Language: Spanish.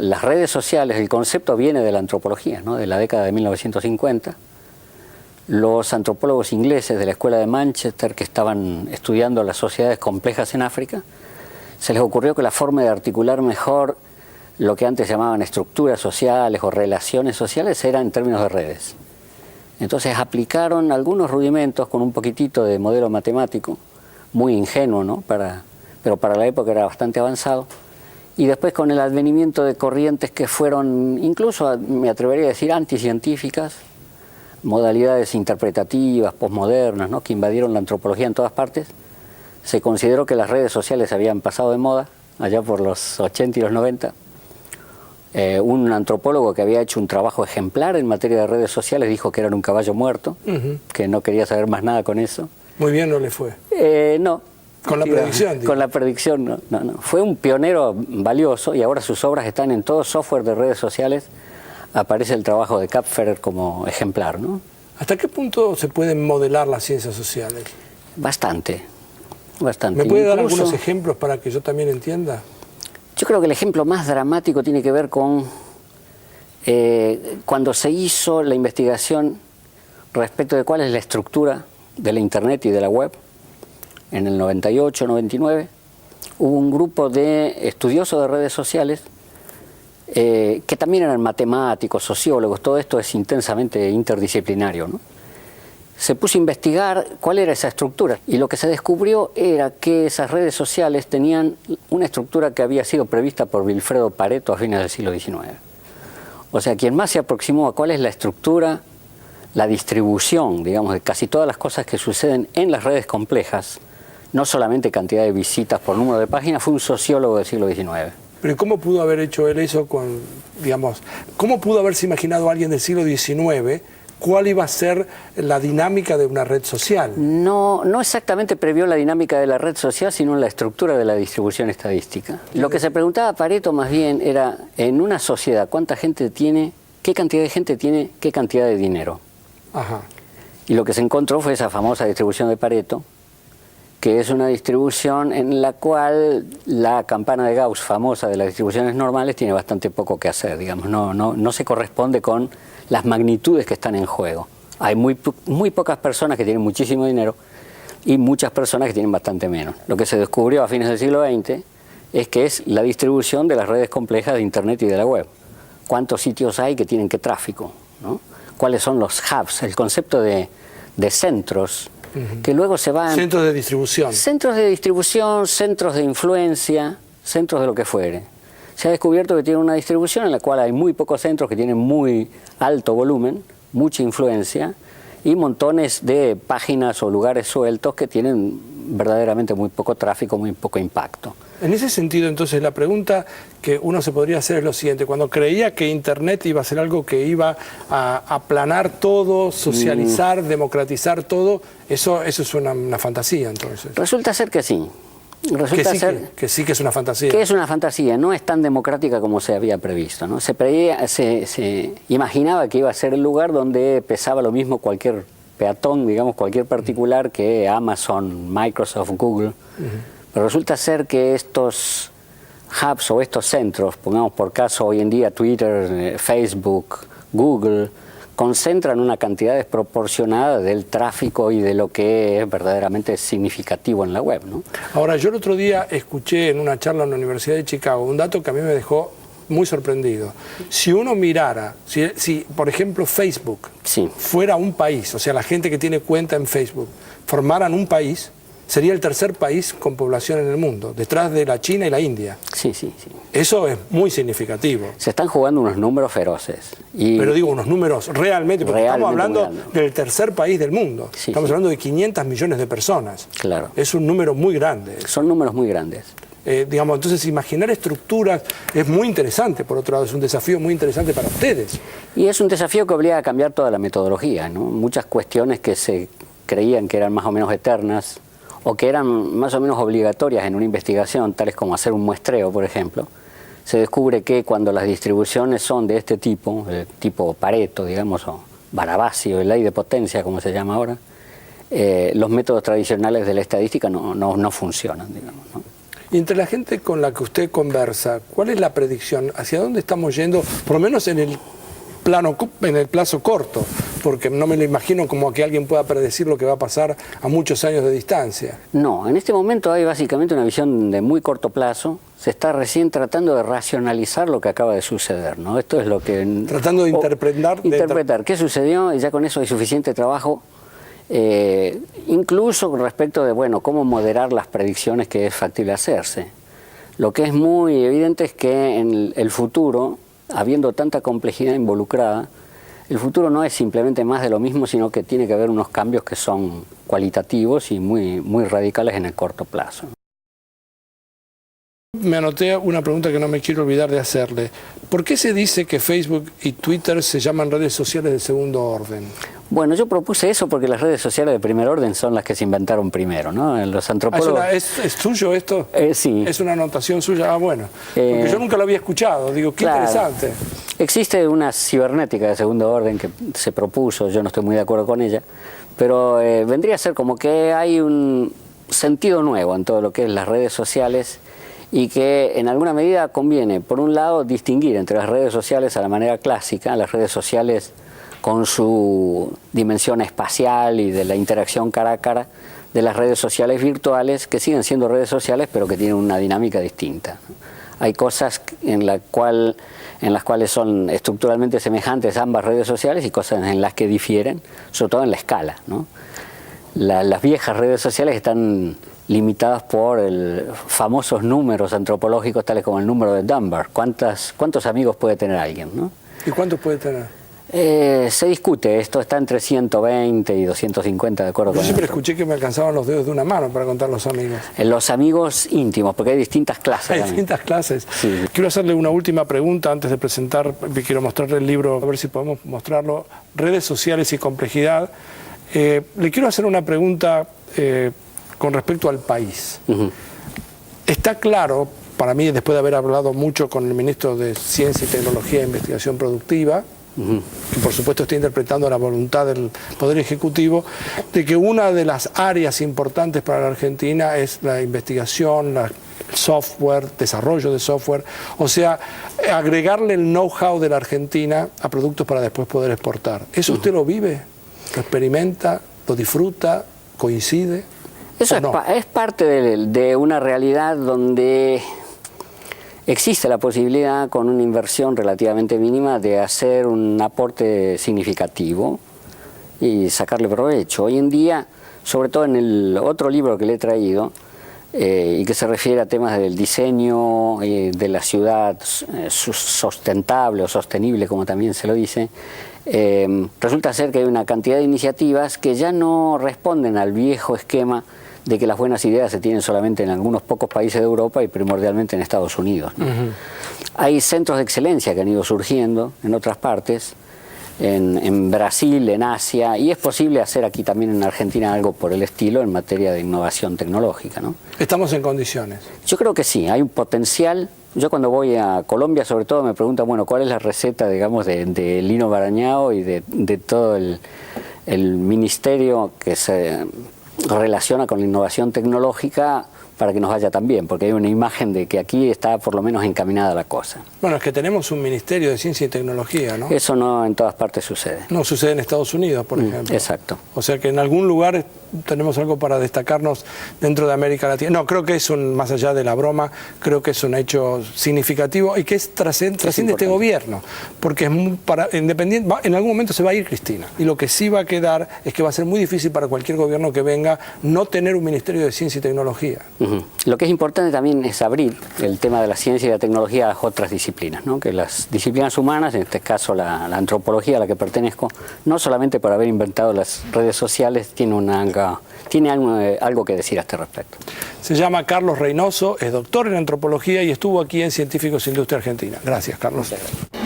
las redes sociales, el concepto viene de la antropología, ¿no? De la década de 1950. Los antropólogos ingleses de la escuela de Manchester, que estaban estudiando las sociedades complejas en África, se les ocurrió que la forma de articular mejor lo que antes llamaban estructuras sociales o relaciones sociales era en términos de redes. Entonces aplicaron algunos rudimentos con un poquitito de modelo matemático, muy ingenuo, ¿no? Pero para la época era bastante avanzado. Y después con el advenimiento de corrientes que fueron, incluso me atrevería a decir, anticientíficas, modalidades interpretativas, posmodernas, ¿no? Que invadieron la antropología en todas partes, se consideró que las redes sociales habían pasado de moda, allá por los 80 y los 90. Un antropólogo que había hecho un trabajo ejemplar en materia de redes sociales dijo que eran un caballo muerto, que no quería saber más nada con eso. Muy bien no le fue. No. Con la predicción. Con la predicción, no. Fue un pionero valioso y ahora sus obras están en todo software de redes sociales. Aparece el trabajo de Kapferer como ejemplar, ¿no? ¿Hasta qué punto se pueden modelar las ciencias sociales? Bastante. ¿Me puede dar algunos ejemplos para que yo también entienda? Yo creo que el ejemplo más dramático tiene que ver con cuando se hizo la investigación respecto de cuál es la estructura de la Internet y de la web. En el 98, 99, hubo un grupo de estudiosos de redes sociales que también eran matemáticos, sociólogos, todo esto es intensamente interdisciplinario, ¿no? Se puso a investigar cuál era esa estructura y lo que se descubrió era que esas redes sociales tenían una estructura que había sido prevista por Vilfredo Pareto a fines del siglo XIX. O sea, quien más se aproximó a cuál es la estructura, la distribución, digamos, de casi todas las cosas que suceden en las redes complejas, no solamente cantidad de visitas por número de páginas, fue un sociólogo del siglo XIX. Pero ¿cómo pudo haber hecho él eso con, digamos, cómo pudo haberse imaginado alguien del siglo XIX cuál iba a ser la dinámica de una red social? No exactamente previó la dinámica de la red social, sino la estructura de la distribución estadística. Lo que se preguntaba Pareto más bien era, en una sociedad, ¿cuánta gente tiene, qué cantidad de gente tiene, qué cantidad de dinero? Ajá. Y lo que se encontró fue esa famosa distribución de Pareto, que es una distribución en la cual la campana de Gauss famosa de las distribuciones normales tiene bastante poco que hacer, digamos, no se corresponde con las magnitudes que están en juego. Hay muy pocas personas que tienen muchísimo dinero y muchas personas que tienen bastante menos. Lo que se descubrió a fines del siglo XX es que es la distribución de las redes complejas de Internet y de la web. ¿Cuántos sitios hay que tienen qué tráfico, ¿no? ¿Cuáles son los hubs? El concepto de centros, que luego se van... Centros de distribución. Centros de distribución, centros de influencia, centros de lo que fuere. Se ha descubierto que tiene una distribución en la cual hay muy pocos centros que tienen muy alto volumen, mucha influencia, y montones de páginas o lugares sueltos que tienen verdaderamente muy poco tráfico, muy poco impacto. En ese sentido, entonces, la pregunta que uno se podría hacer es lo siguiente. Cuando creía que Internet iba a ser algo que iba a aplanar todo, socializar, democratizar todo, eso es una fantasía, entonces. Resulta ser que sí. Resulta ser que sí que es una fantasía. Que es una fantasía, no es tan democrática como se había previsto, ¿no? Se imaginaba que iba a ser el lugar donde pesaba lo mismo cualquier peatón, digamos, cualquier particular que Amazon, Microsoft, Google. Pero resulta ser que estos hubs o estos centros, pongamos por caso hoy en día Twitter, Facebook, Google, concentran una cantidad desproporcionada del tráfico y de lo que es verdaderamente significativo en la web, ¿no? Ahora, yo el otro día escuché en una charla en la Universidad de Chicago un dato que a mí me dejó muy sorprendido. Si uno mirara, si por ejemplo Facebook fuera un país, o sea, la gente que tiene cuenta en Facebook, formaran un país, sería el tercer país con población en el mundo, detrás de la China y la India. Sí. Eso es muy significativo. Se están jugando unos números feroces. Pero digo, unos números realmente, porque estamos hablando del tercer país del mundo. Estamos hablando de 500 millones de personas. Claro. Es un número muy grande. Son números muy grandes. Digamos, entonces imaginar estructuras es muy interesante, por otro lado, es un desafío muy interesante para ustedes. Y es un desafío que obliga a cambiar toda la metodología, ¿no? Muchas cuestiones que se creían que eran más o menos eternas, o que eran más o menos obligatorias en una investigación, tales como hacer un muestreo, por ejemplo, se descubre que cuando las distribuciones son de este tipo, el tipo Pareto, digamos, o Barabasi, o ley de potencia, como se llama ahora, los métodos tradicionales de la estadística no funcionan, digamos, ¿no? Y entre la gente con la que usted conversa, ¿cuál es la predicción? ¿Hacia dónde estamos yendo? Por lo menos en el plazo corto, porque no me lo imagino como que alguien pueda predecir lo que va a pasar a muchos años de distancia. No, en este momento hay básicamente una visión de muy corto plazo. Se está recién tratando de racionalizar lo que acaba de suceder, ¿no? Esto es lo que... Tratando de interpretar qué sucedió, y ya con eso hay suficiente trabajo, incluso con respecto de, bueno, cómo moderar las predicciones que es factible hacerse. Lo que es muy evidente es que en el futuro, habiendo tanta complejidad involucrada, el futuro no es simplemente más de lo mismo, sino que tiene que haber unos cambios que son cualitativos y muy radicales en el corto plazo. Me anoté una pregunta que no me quiero olvidar de hacerle. ¿Por qué se dice que Facebook y Twitter se llaman redes sociales de segundo orden? Bueno, yo propuse eso porque las redes sociales de primer orden son las que se inventaron primero, ¿no? Los antropólogos... ¿Es suyo esto? Sí. ¿Es una anotación suya? Ah, bueno. Porque yo nunca lo había escuchado. Digo, qué interesante. Existe una cibernética de segundo orden que se propuso, yo no estoy muy de acuerdo con ella, pero vendría a ser como que hay un sentido nuevo en todo lo que es las redes sociales, y que en alguna medida conviene, por un lado, distinguir entre las redes sociales a la manera clásica, las redes sociales con su dimensión espacial y de la interacción cara a cara, de las redes sociales virtuales, que siguen siendo redes sociales, pero que tienen una dinámica distinta. Hay cosas en las cuales son estructuralmente semejantes ambas redes sociales y cosas en las que difieren, sobre todo en la escala, ¿no? Las viejas redes sociales están limitadas por famosos números antropológicos tales como el número de Dunbar. ¿Cuántos amigos puede tener alguien, ¿no? ¿Y cuántos puede tener? Se discute, esto está entre 120 y 250, de acuerdo con... Yo siempre escuché que me alcanzaban los dedos de una mano para contar los amigos. Los amigos íntimos, porque hay distintas clases. Hay distintas clases. Sí. Quiero hacerle una última pregunta antes de presentar, quiero mostrarle el libro, a ver si podemos mostrarlo, Redes sociales y complejidad. Le quiero hacer una pregunta con respecto al país. Está claro, para mí, después de haber hablado mucho con el ministro de Ciencia y Tecnología e Investigación Productiva, que por supuesto está interpretando la voluntad del Poder Ejecutivo, de que una de las áreas importantes para la Argentina es la investigación, el software, desarrollo de software, o sea, agregarle el know-how de la Argentina a productos para después poder exportar. ¿Eso usted lo vive? ¿Lo experimenta? ¿Lo disfruta? ¿Coincide? Eso es parte de una realidad donde existe la posibilidad, con una inversión relativamente mínima, de hacer un aporte significativo y sacarle provecho. Hoy en día, sobre todo en el otro libro que le he traído, y que se refiere a temas del diseño de la ciudad sustentable o sostenible, como también se lo dice, resulta ser que hay una cantidad de iniciativas que ya no responden al viejo esquema de que las buenas ideas se tienen solamente en algunos pocos países de Europa y primordialmente en Estados Unidos, ¿no? Hay centros de excelencia que han ido surgiendo en otras partes, en Brasil, en Asia, y es posible hacer aquí también en Argentina algo por el estilo en materia de innovación tecnológica, ¿no? ¿Estamos en condiciones? Yo creo que sí, hay un potencial. Yo cuando voy a Colombia, sobre todo, me preguntan, bueno, ¿cuál es la receta, digamos, de Lino Barañao y de todo el ministerio que se relaciona con la innovación tecnológica para que nos vaya tan bien? Porque hay una imagen de que aquí está por lo menos encaminada la cosa. Bueno, es que tenemos un Ministerio de Ciencia y Tecnología, ¿no? Eso no en todas partes sucede. No sucede en Estados Unidos, por ejemplo. Exacto. O sea que en algún lugar tenemos algo para destacarnos dentro de América Latina. No, creo que es más allá de la broma, creo que es un hecho significativo y que trasciende este gobierno, porque es independiente. En algún momento se va a ir Cristina, y lo que sí va a quedar es que va a ser muy difícil para cualquier gobierno que venga no tener un Ministerio de Ciencia y Tecnología. Lo que es importante también es abrir el tema de la ciencia y la tecnología a otras disciplinas, ¿no? Que las disciplinas humanas, en este caso la antropología a la que pertenezco, no solamente por haber inventado las redes sociales, tiene algo que decir a este respecto. Se llama Carlos Reynoso, es doctor en antropología y estuvo aquí en Científicos Industria Argentina. Gracias, Carlos.